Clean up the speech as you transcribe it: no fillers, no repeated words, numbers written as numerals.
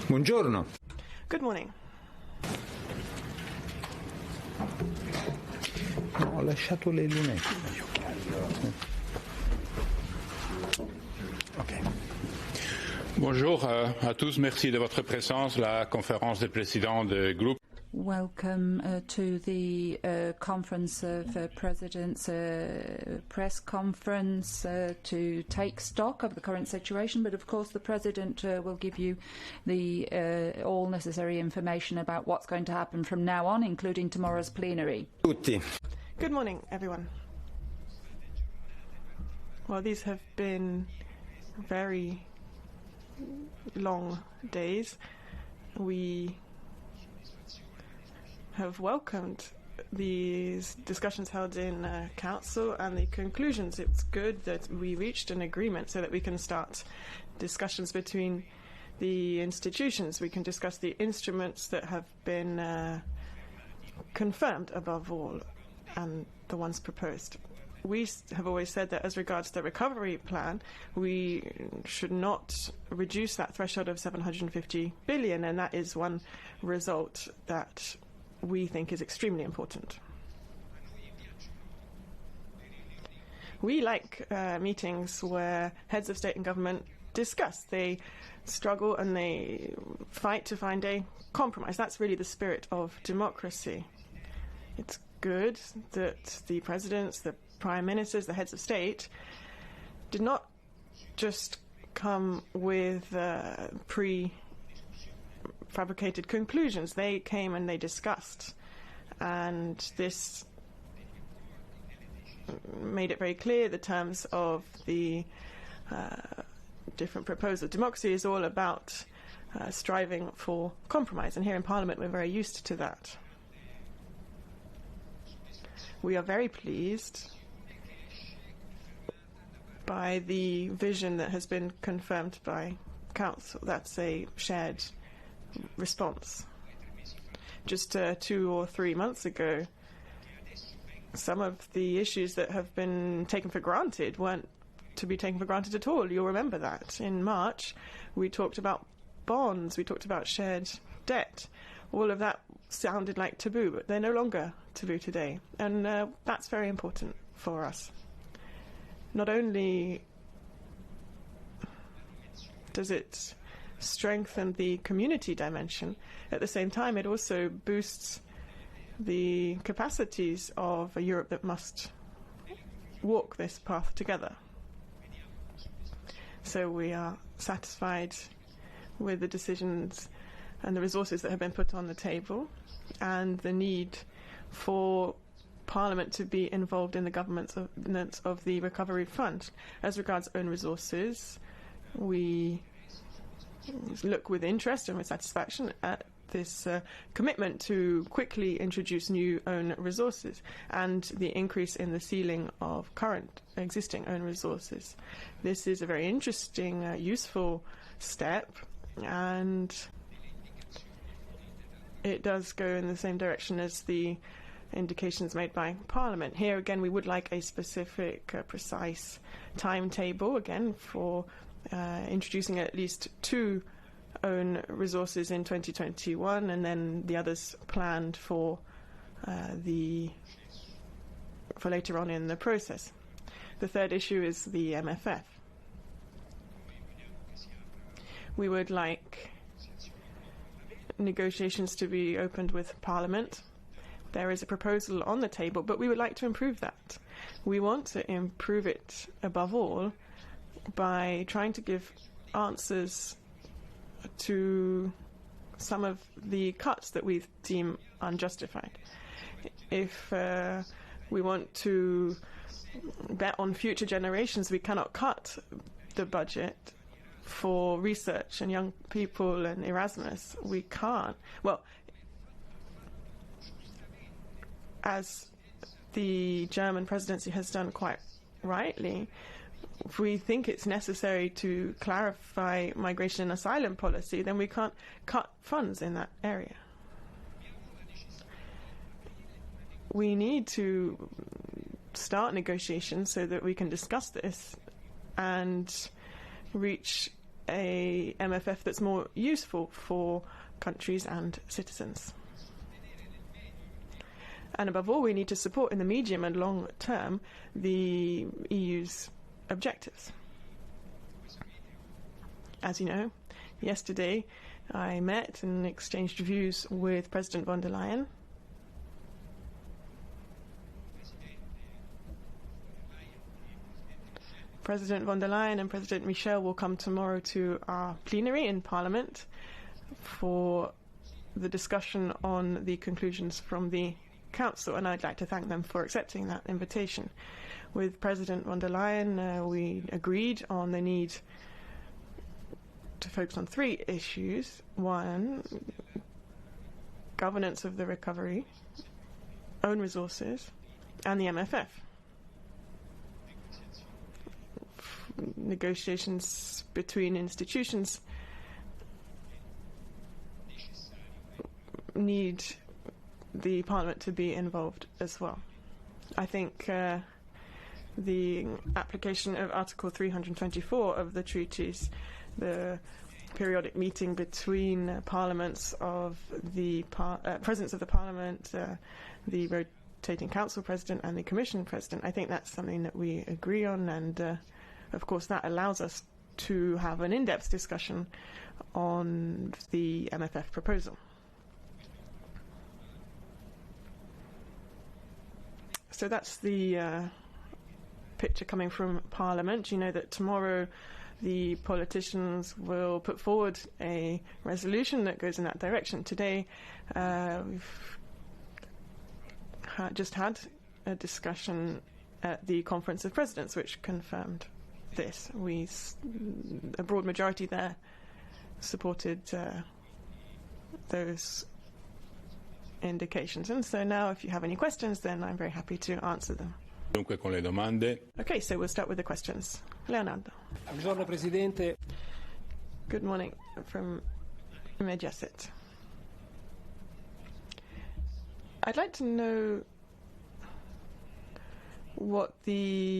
Buongiorno. Good morning. No, ho lasciato le lunette. Okay. Bonjour à tous, merci de votre présence. La conférence des présidents de groupe. Welcome to the Conference of Presidents press conference to take stock of the current situation, but of course the President will give you the all necessary information about what's going to happen from now on, including tomorrow's plenary. Tutti. Good morning, everyone. Well, these have been very long days. We have welcomed these discussions held in Council and the conclusions. It's good that we reached an agreement so that we can start discussions between the institutions. We can discuss the instruments that have been confirmed above all and the ones proposed. We have always said that as regards the recovery plan, we should not reduce that threshold of 750 billion, and that is one result that we think is extremely important. We like meetings where heads of state and government discuss. They struggle and they fight to find a compromise. That's really the spirit of democracy. It's good that the presidents, the prime ministers, the heads of state did not just come with prefabricated conclusions. They came and they discussed, and this made it very clear the terms of the different proposals. Democracy is all about striving for compromise, and here in Parliament we're very used to that. We are very pleased by the vision that has been confirmed by Council. That's a shared response. Just 2 or 3 months ago, some of the issues that have been taken for granted weren't to be taken for granted at all. You'll remember that. In March, we talked about bonds, we talked about shared debt. All of that sounded like taboo, but they're no longer taboo today. And that's very important for us. Not only does it strengthen the community dimension, at the same time it also boosts the capacities of a Europe that must walk this path together. So we are satisfied with the decisions and the resources that have been put on the table, and the need for Parliament to be involved in the governance of the Recovery Fund. As regards own resources, we look with interest and with satisfaction at this commitment to quickly introduce new own resources and the increase in the ceiling of current existing own resources. This is a very interesting, useful step, and it does go in the same direction as the indications made by Parliament. Here again we would like a specific, precise timetable again for introducing at least 2 own resources in 2021, and then the others planned for later on in the process. The third issue is the MFF. We would like negotiations to be opened with Parliament. There is a proposal on the table, but we would like to improve that. We want to improve it above all by trying to give answers to some of the cuts that we deem unjustified. If we want to bet on future generations, we cannot cut the budget for research and young people and Erasmus. We can't. Well, as the German presidency has done quite rightly, if we think it's necessary to clarify migration and asylum policy, then we can't cut funds in that area. We need to start negotiations so that we can discuss this and reach a MFF that's more useful for countries and citizens. And above all, we need to support in the medium and long term the EU's objectives. As you know, yesterday I met and exchanged views with President von der Leyen. President von der Leyen and President Michel will come tomorrow to our plenary in Parliament for the discussion on the conclusions from the Council, and I'd like to thank them for accepting that invitation. With President von der Leyen, we agreed on the need to focus on 3 issues. 1, governance of the recovery, own resources, and the MFF. Negotiations between institutions need the Parliament to be involved as well. I think the application of Article 324 of the treaties, the periodic meeting between parliaments of the presidents of the Parliament, the rotating Council President and the Commission President, I think that's something that we agree on, and of course that allows us to have an in-depth discussion on the MFF proposal. So that's the picture coming from Parliament. You know that tomorrow the politicians will put forward a resolution that goes in that direction. Today we've just had a discussion at the Conference of Presidents which confirmed this. A broad majority there supported those indications. And so now if you have any questions, then I'm very happy to answer them. Dunque con le domande. Okay, so we'll start with the questions. Leonardo. Buongiorno Presidente. Good morning from Mediaset. I'd like to know what the